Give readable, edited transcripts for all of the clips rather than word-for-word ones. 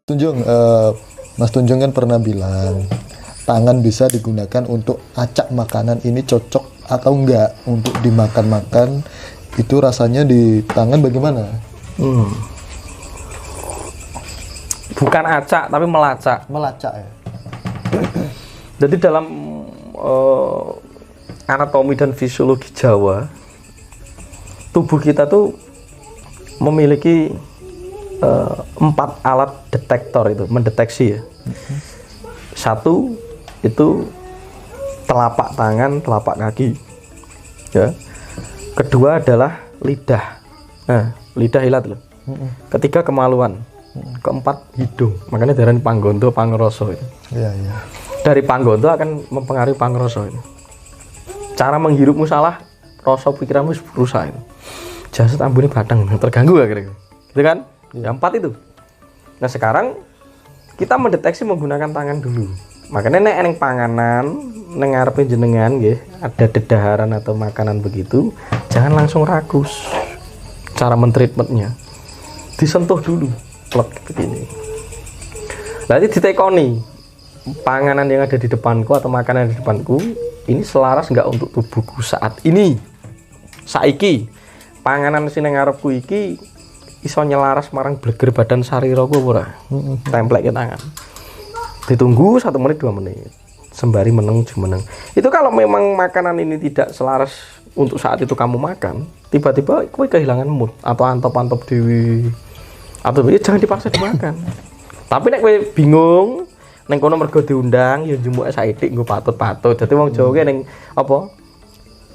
Tunjung, Mas Tunjung kan pernah bilang tangan bisa digunakan untuk acak makanan, ini cocok atau enggak untuk dimakan-makan, itu rasanya di tangan bagaimana? Bukan acak tapi melacak. Melacak ya. Jadi dalam anatomi dan fisiologi Jawa, tubuh kita tuh memiliki 4 alat detektor itu, mendeteksi ya. Satu itu telapak tangan, telapak kaki. Ya. Kedua adalah lidah. Nah, lidah ilat loh. Ketiga kemaluan. Keempat hidung. Makanya darah panggondo, pangroso itu. Iya, iya. Dari panggondo akan mempengaruhi pangroso itu. Cara menghirupmu salah, rasa pikiranmu rusak itu. Jasad ambune batang, terganggu gak kira-kira? Gitu kan? Ya 4 itu. Nah sekarang kita mendeteksi menggunakan tangan dulu. Makanya nek eneng panganan, neng ngarepe jenengan nggih, ada dedaharan atau makanan begitu, jangan langsung ragus. Cara mentreatmentnya disentuh dulu, plek begini. Nanti ditekoni panganan yang ada di depanku atau makanan yang di depanku ini selaras nggak untuk tubuhku saat ini. Saiki panganan sing nang ngarepku iki iso nyelaras marang bleger badan sariraku apa ora? Templek ke tangan. Ditunggu 1 menit 2 menit. Sembari meneng jumeneng. Itu kalau memang makanan ini tidak selaras untuk saat itu kamu makan, tiba-tiba kowe kehilangan mood atau antop-antop dewi. Atau ya jangan dipaksa dimakan. Tapi nek kowe bingung neng kono mergo diundang ya njumuke saithik nggo patut-patut. Dadi wong Jawa ki ning apa?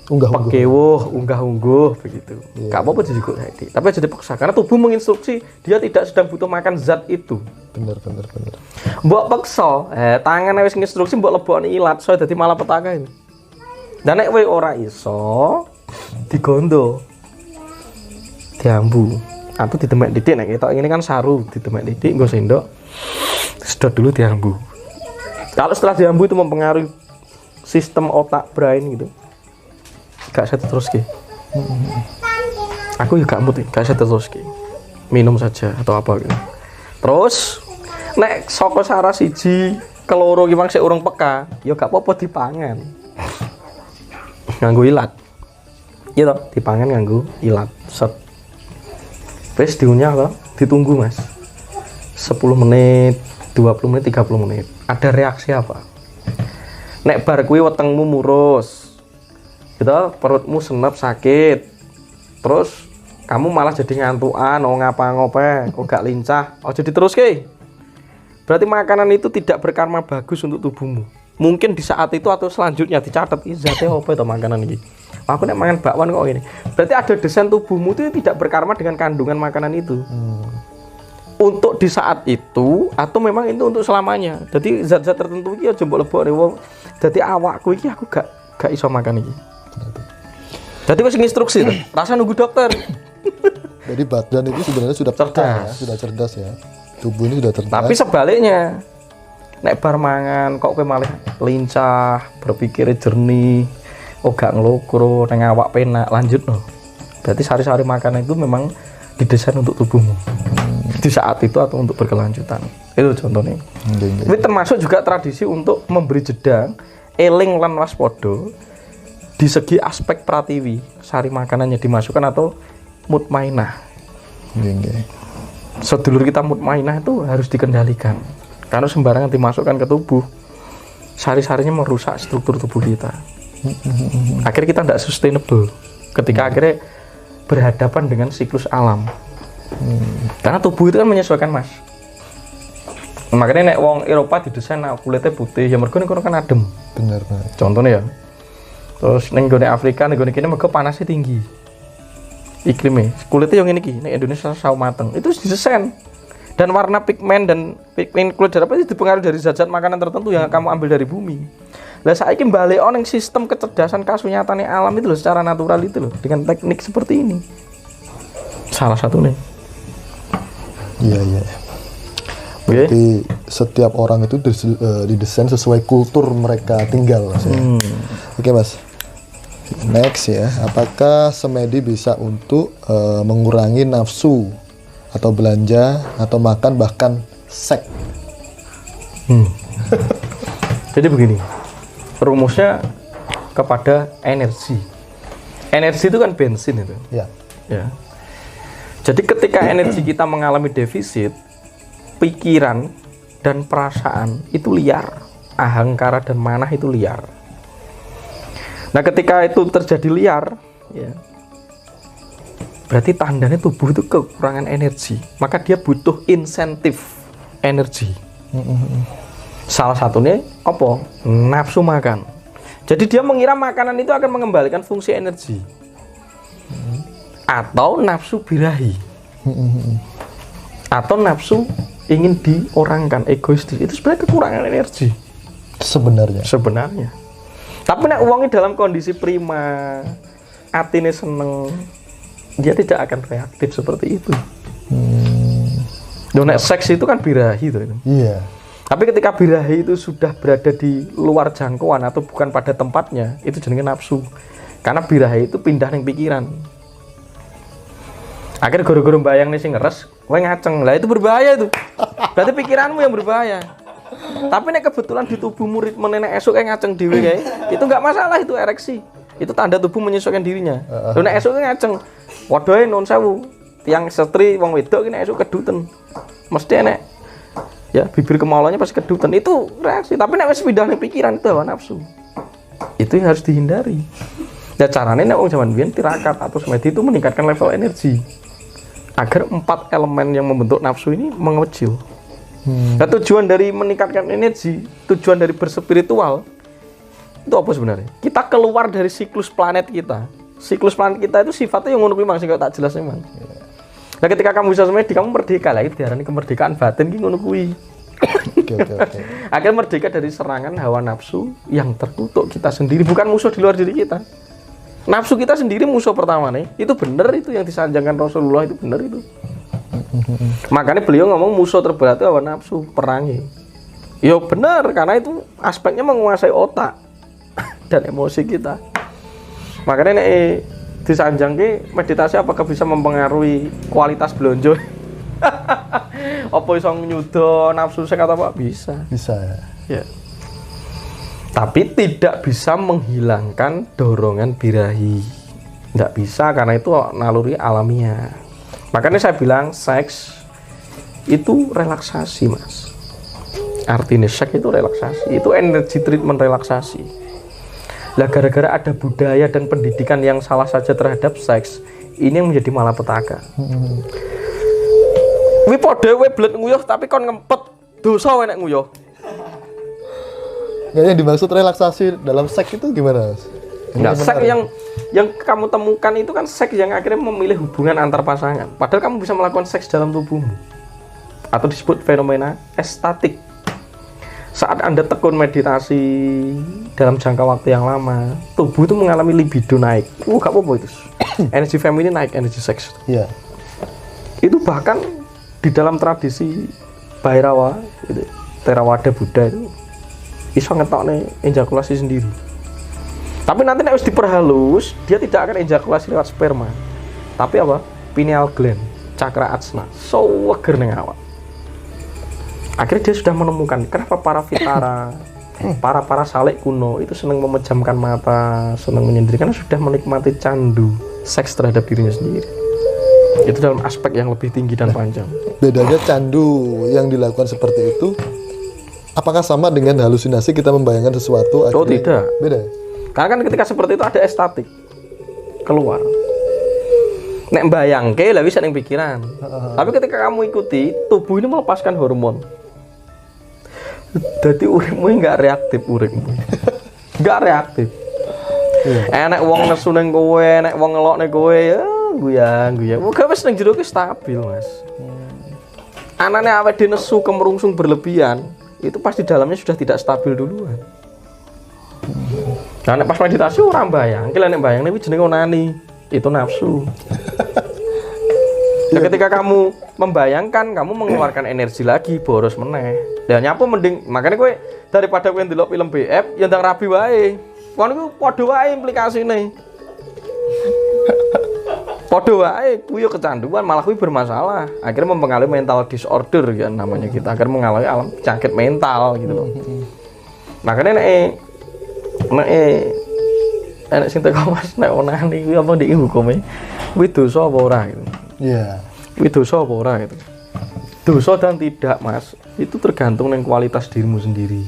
Unggah-ungguh begitu. Gak apa-apa dijukuk saithik. Tapi aja dipaksa karena tubuh menginstruksi dia tidak sedang butuh makan zat itu. Bener. Mbok peksa, tangan wis nginstruksi mbok lebokne ilat, so dadi malapetaka ini. Dan nek kowe ora iso digondo. Diambu atau ditemek titik nek ketok ini kan saru, ditemek titik nggo sendok. Sedot dulu diambu. Kalau setelah diambu itu mempengaruhi sistem otak brain gitu. Gak saya terus ki. Aku juga mood, gak saya terus ki. Minum saja atau apa gitu. Terus nek saka saras siji keloro ki mang sik urung peka, ya gak apa-apa dipangan. Nganggo ilat. Iya toh, dipangan nganggo ilat. Set. Wis diunyah toh, ditunggu Mas. 10 menit, 20 menit, 30 menit. Ada reaksi apa? Nek bar kuwi wetengmu murus. Gitu, perutmu senep sakit, terus kamu malah jadi ngantukan, ngapa-ngope, gak lincah, ojo diteruske. Berarti makanan itu tidak berkarma bagus untuk tubuhmu. Mungkin di saat itu atau selanjutnya dicatat, zatnya apa itu makanan ini. Aku nek mangan bakwan kok ini. Berarti ada desain tubuhmu itu tidak berkarma dengan kandungan makanan itu. Untuk di saat itu atau memang itu untuk selamanya. Jadi zat-zat tertentu iki aja mbok lebokne wong. Dadi awakku iki aku gak iso makan iki. Jadi wis instruksi tuh, rasa nunggu dokter. Jadi badan itu sebenarnya sudah peka ya, sudah cerdas ya. Tubuh ini sudah cerdas. Tapi sebaliknya, nek bar mangan kok kowe malah lincah, berpikir jernih, gak ngelokro, neng awak penak, lanjut no. Berarti sari-sari makanan itu memang didesain untuk tubuhmu. Di saat itu atau untuk berkelanjutan. Itu contohnya. Ini termasuk juga tradisi untuk memberi jeda, eling lan waspada. Di segi aspek pratiwi, sari makanannya dimasukkan atau mutmainah. Sedulur kita mutmainah itu harus dikendalikan. Karena sembarangan dimasukkan ke tubuh, sari-sarinya merusak struktur tubuh kita. Akhirnya kita tidak sustainable. Ketika akhirnya berhadapan dengan siklus alam. Karena tubuh itu kan menyesuaikan Mas. Makanya nek wong Eropa didesain kulitnya putih, ya mergo kono kan adem. Bener. Contohnya ya. Terus ning gone Afrika, ning gone kene mergo panasnya tinggi. Iklimnya, kulitnya yang ini ki, ning Indonesia sawo mateng. Itu didesain. Dan warna pigmen kulit darah itu dipengaruhi dari zat-zat makanan tertentu yang kamu ambil dari bumi. Lah saiki balik ning sistem kecerdasan kasunyatane alam itu loh, secara natural itu loh, dengan teknik seperti ini. Salah satu nih. Iya. Berarti setiap orang itu didesain sesuai kultur mereka tinggal Mas ya. Oke Mas. Next ya, apakah semedi bisa untuk mengurangi nafsu atau belanja atau makan bahkan seks. Jadi begini, rumusnya kepada energi. Energi itu kan bensin itu. Ya. Ya. Jadi ketika energi kita mengalami defisit, pikiran dan perasaan itu liar, ahangkara dan manah itu liar. Nah, ketika itu terjadi liar, ya, berarti tandanya tubuh itu kekurangan energi, maka dia butuh insentif energi. Salah satunya apa? Nafsu makan. Jadi dia mengira makanan itu akan mengembalikan fungsi energi. Atau nafsu birahi. Atau nafsu ingin diorangkan, egoistis. Itu sebenarnya kekurangan energi. Sebenarnya. Tapi nek uangnya dalam kondisi prima, atine seneng, dia tidak akan reaktif seperti itu. Nek seks itu kan birahi tuh. Iya. Tapi ketika birahi itu sudah berada di luar jangkauan atau bukan pada tempatnya, itu jenenge nafsu. Karena birahi itu pindah ning pikiran. Akhirnya goro-goro bayang nih sing ngeres, kowe ngaceng. Lah itu berbahaya itu. Berarti pikiranmu yang berbahaya. Tapi nek kebetulan di tubuhmu ritme nek esuk kayak ngaceng dhewe kae, itu enggak masalah, itu ereksi. Itu tanda tubuh menyesuaikan dirinya. Lho nek esuk ngaceng, wadohe nun sewu. Tiang setri wong wedok ki nek esuk keduten. Mesti enek ya bibir kemaulannya pasti kedutan, itu reaksi. Tapi nek wis pindah ning pikiran itu hawa nafsu, itu yang harus dihindari. Nah caranya nek wong zaman biyen tirakat atau semedi itu meningkatkan level energi agar 4 elemen yang membentuk nafsu ini mengecil. Nah tujuan dari meningkatkan energi, tujuan dari berspiritual itu apa sebenarnya? Kita keluar dari siklus planet kita. Siklus planet kita itu sifatnya yang ngono kuwi Mang, sing tak jelas Mang. Nah ketika kamu bisa semedi, kamu merdeka lah, itu diarani kemerdekaan batin ki ngono kuwi. Oke. Akhirnya merdeka dari serangan hawa nafsu yang terkutuk kita sendiri, bukan musuh di luar diri kita. Nafsu kita sendiri musuh pertama nih. Itu benar, itu yang disanjangkan Rasulullah, itu benar itu. Makanya beliau ngomong musuh terberat itu hawa nafsu, perangi. Ya benar, karena itu aspeknya menguasai otak dan emosi kita. Makanya nih disanjang ke meditasi apakah bisa mempengaruhi kualitas blonjo? Apa iso nyudo nafsu sing atau apa? Bisa ya. Tapi tidak bisa menghilangkan dorongan birahi. Tidak bisa, karena itu naluri alamiah. Makanya saya bilang seks itu relaksasi, Mas. Artinya seks itu relaksasi, itu energi treatment relaksasi. Lah gara-gara ada budaya dan pendidikan yang salah saja terhadap seks, ini yang menjadi malapetaka. Wi padha we blet nguyuh tapi kon ngempet, dosa we nek nguyuh. Nah, yang dimaksud relaksasi dalam seks itu gimana, Mas? Nah, seks yang kamu temukan itu kan seks yang akhirnya memilih hubungan antar pasangan. Padahal kamu bisa melakukan seks dalam tubuhmu. Atau disebut fenomena estatik. Saat Anda tekun meditasi dalam jangka waktu yang lama, tubuh itu mengalami libido naik. Gak apa-apa itu. Energi feminin naik, energi seks. Iya. Itu bahkan di dalam tradisi Bhairawa, gitu, Theravada Buddha itu iso ngetokne ejakulasi sendiri. Tapi nanti nek wis diperhalus, dia tidak akan ejakulasi lewat sperma. Tapi apa? Pineal gland, cakra ajna, seger ning awak. Akhirnya dia sudah menemukan kenapa para vitara, para salik kuno itu senang memejamkan mata, senang menyendiri, karena sudah menikmati candu seks terhadap dirinya sendiri. Itu dalam aspek yang lebih tinggi dan panjang. Bedanya candu yang dilakukan seperti itu, apakah sama dengan halusinasi kita membayangkan sesuatu? Oh tidak. Beda. Karena kan ketika seperti itu ada estatik keluar. Nek bayangke lah bisa ning pikiran. Tapi ketika kamu ikuti, tubuh ini melepaskan hormon. Jadi uripmu nggak reaktif, nggak reaktif. Enek wong nesu neng kowe, enek wong ngelok neng kowe, ya guyang. Muga wis nang jero ki stabil, Mas. Anane awake dhewe nesu kemerungsung berlebihan, itu pasti dalamnya sudah tidak stabil duluan. Nah, nek pas meditasi ora bayang, ki nek bayangne iki jenenge onani, itu nafsu. Nah, ketika kamu membayangkan, kamu mengeluarkan energi lagi, boros meneh. Dan nyapu mending, makanya kowe daripada kowe ndelok film BF, ya ndang rabi wae. Kono iku padha wae implikasine. Padha wae kuwi yo kecanduan, malah kuwi bermasalah. Akhirnya mempengaruhi mental disorder kan namanya kita. Akhirnya mengalami alam penyakit mental gitu loh. Makanya nek sing teko Mas nek onani kuwi apa ndek hukume? Kuwi dosa apa ora gitu. Iya. Kuwi dosa apa ora gitu. Dosa dan tidak, Mas. Itu tergantung dengan kualitas dirimu sendiri.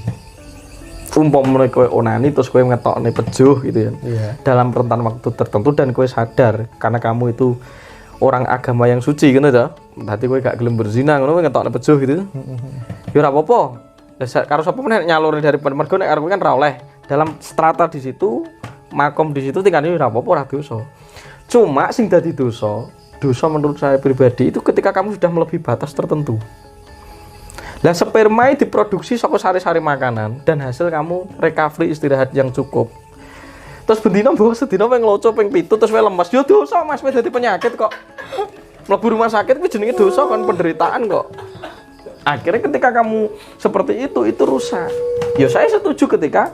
Umpamane kowe onani terus kowe ngetokne pejuh gitu ya. Iya. Dalam rentan waktu tertentu dan kowe sadar karena kamu itu orang agama yang suci gitu ya. Berarti kowe gak gelem berzina ngono kowe ngetokne pejuh gitu. Ya ora apa-apa. Karo sapa meneh nyalurne dari mergo nek karo kowe kan ora oleh. Dalam strata di situ, makom di situ tingkatnya ora apa-apa ora dosa. Cuma sing dadi dosa menurut saya pribadi itu ketika kamu sudah melebihi batas tertentu. Lah sperma diproduksi saka sari-sari makanan dan hasil kamu recovery istirahat yang cukup. Terus bendina mbok sedina ping ngloco ping 7 terus wae lemes. Yo dosa Mas, wis dadi penyakit kok. Mlebu rumah sakit kuwi jenenge dosa kan penderitaan kok. Akhirnya ketika kamu seperti itu rusak. Ya saya setuju ketika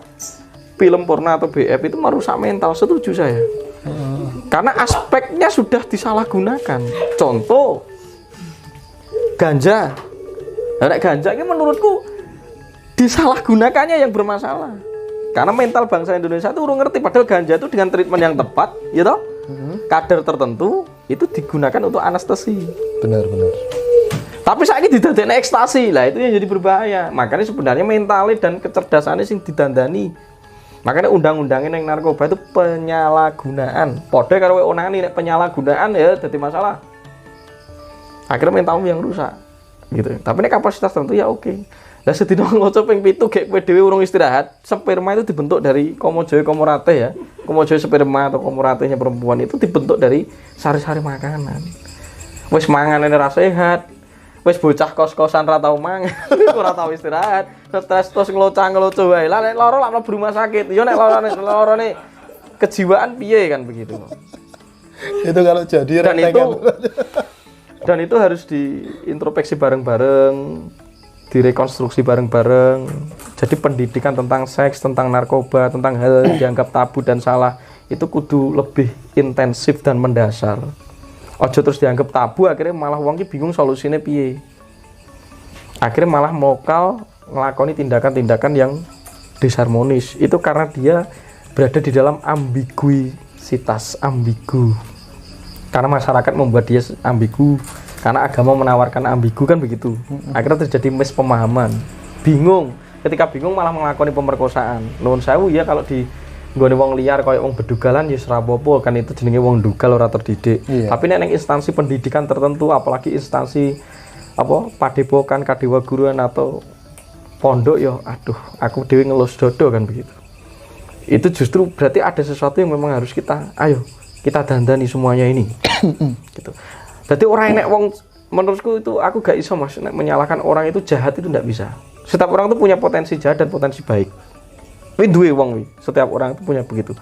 film porno atau BF itu merusak mental, setuju saya. Karena aspeknya sudah disalahgunakan. Contoh ganja. Nek ganja ini menurutku disalahgunakannya yang bermasalah. Karena mental bangsa Indonesia itu urung ngerti padahal ganja itu dengan treatment yang tepat, ya toh? Kadar tertentu itu digunakan untuk anestesi. Benar. Tapi saiki didadekne ekstasi. Lah itu yang jadi berbahaya. Makanya sebenarnya mentalnya dan kecerdasannya sing didandani. Makanya undang-undangnya yang narkoba itu penyalahgunaan. Padha karo onani nek penyalahgunaan ya jadi masalah. Akhirnya mentalmu yang rusak. Gitu. Tapi nek kapasitas tertentu ya oke. Lah sedina ngoco ping 7 gek kowe dhewe urung istirahat, sperma itu dibentuk dari komojoe komorate ya. Komojoe sperma atau komoratenya perempuan itu dibentuk dari sari-sari makanan. Wis manganane ra sehat. Wis bocah kos-kosan ra tau mangan, ora tau istirahat, stres terus ngeloco wae. Lah nek lara lak mlebu rumah sakit. Ya nek lorone kejiwaan piye kan begitu. Itu kalau jadi dan itu harus diintrospeksi bareng-bareng, direkonstruksi bareng-bareng. Jadi pendidikan tentang seks, tentang narkoba, tentang hal yang dianggap tabu dan salah itu kudu lebih intensif dan mendasar. Ojo terus dianggap tabu, akhirnya malah wong ki bingung solusinya piye. Akhirnya malah mokal ngelakoni tindakan-tindakan yang disharmonis. Itu karena dia berada di dalam ambiguitas, ambigu. Karena masyarakat membuat dia ambigu, karena agama menawarkan ambigu kan begitu. Akhirnya terjadi mispemahaman, bingung. Ketika bingung malah melakoni pemerkosaan. Nuwun sewu ya kalau di nggone wong liar koyo wong bedugalan ya ora apa-apa kan itu jenenge wong dugal ora terdidik. Iya. Tapi nek instansi pendidikan tertentu apalagi instansi apa padepokan, kadewa guruan atau pondok ya aduh aku dhewe ngelus dodo kan begitu. Itu justru berarti ada sesuatu yang memang harus kita kita dandani semuanya ini. Gitu. Jadi orang nek wong menurutku itu aku gak iso Mas nek menyalahkan orang itu jahat itu enggak bisa. Setiap orang itu punya potensi jahat dan potensi baik. Kuwi duwe wong kuwi. Setiap orang itu punya begitu.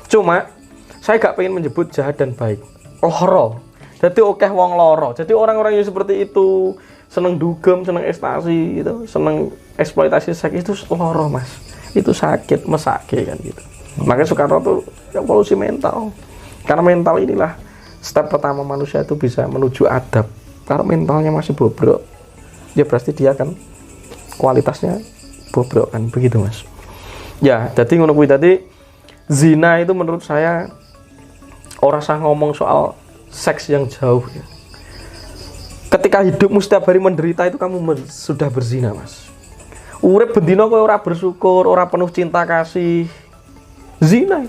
Cuma saya gak pengen menyebut jahat dan baik. Loro. Jadi akeh wong loro. Jadi orang-orang yang seperti itu seneng dugem, seneng ekstasi gitu, seneng eksploitasi seks itu loro Mas. Itu sakit, mesake kan gitu. Makanya Soekarno tuh evolusi mental. Karena mental inilah step pertama manusia itu bisa menuju adab. Kalau mentalnya masih bobrok, ya berarti dia kan kualitasnya bobrok kan begitu Mas. Ya, jadi ngono kuwi tadi zina itu menurut saya ora usah ngomong soal seks yang jauh ya. Ketika hidupmu setiap hari menderita itu kamu sudah berzina Mas. Urip bendina kowe ora bersyukur, ora penuh cinta kasih. Zina.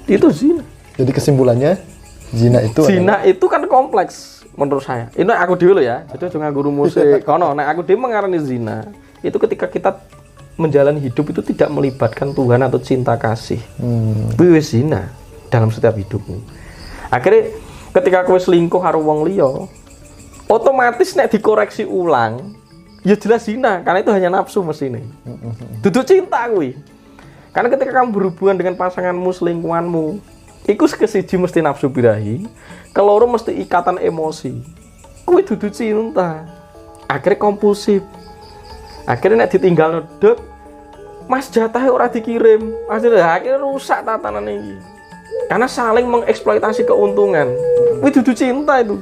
Itu zina. Jadi kesimpulannya zina itu kan kompleks menurut saya. Ini aku dulu ya. Jadi aja nganggo rumus kono. Nek aku dhewe mengarani zina itu ketika kita menjalani hidup itu tidak melibatkan Tuhan atau cinta kasih. Kuwi wis zina dalam setiap hidupmu. Akhirnya ketika kowe selingkuh karo wong liya, otomatis nek dikoreksi ulang, ya jelas zina karena itu hanya nafsu mesine. Duduk cinta kuwi. Karena ketika kamu berhubungan dengan pasanganmu, selingkuhanmu, iku kesiji mesti nafsu birahi, keloro mesti ikatan emosi. Kuwi dudu cinta. Akhirnya kompulsif. Akhirnya nek ditinggal nedek, Mas jatahnya ora dikirim. Akhirnya rusak tatanan iki. Karena saling mengeksploitasi keuntungan. Itu dudu cinta itu.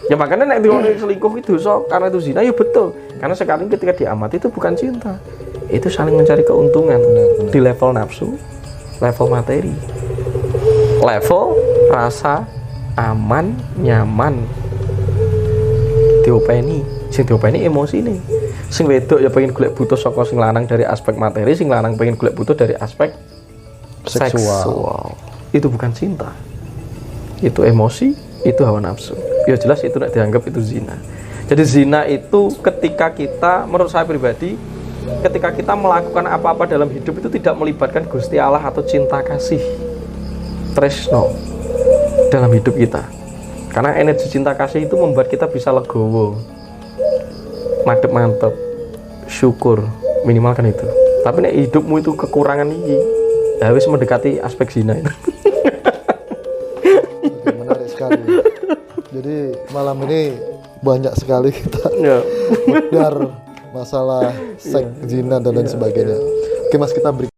Ya makanya nek diomongin selingkuh itu dosa karena itu zina, ya betul. Karena sekarang ketika diamati itu bukan cinta. Itu saling mencari keuntungan di level nafsu, level materi. Level rasa aman, nyaman. Diopeni, sing diopeni emosi nih. Sing wedok ya pengen golek butuh saka sing lanang dari aspek materi, sing lanang pengen golek butuh dari aspek seksual. Itu bukan cinta. Itu emosi, itu hawa nafsu. Ya jelas itu tidak dianggap itu zina. Jadi zina itu ketika kita, menurut saya pribadi, ketika kita melakukan apa-apa dalam hidup itu tidak melibatkan Gusti Allah atau cinta kasih, tresno dalam hidup kita. Karena energi cinta kasih itu membuat kita bisa legowo, mantep, syukur, minimal kan itu. Tapi nek hidupmu itu kekurangan ini, ya wis mendekati aspek zina itu. Oke, menarik sekali. Jadi malam ini banyak sekali kita belajar masalah seks, zina dan lain sebagainya. Oke Mas, kita beri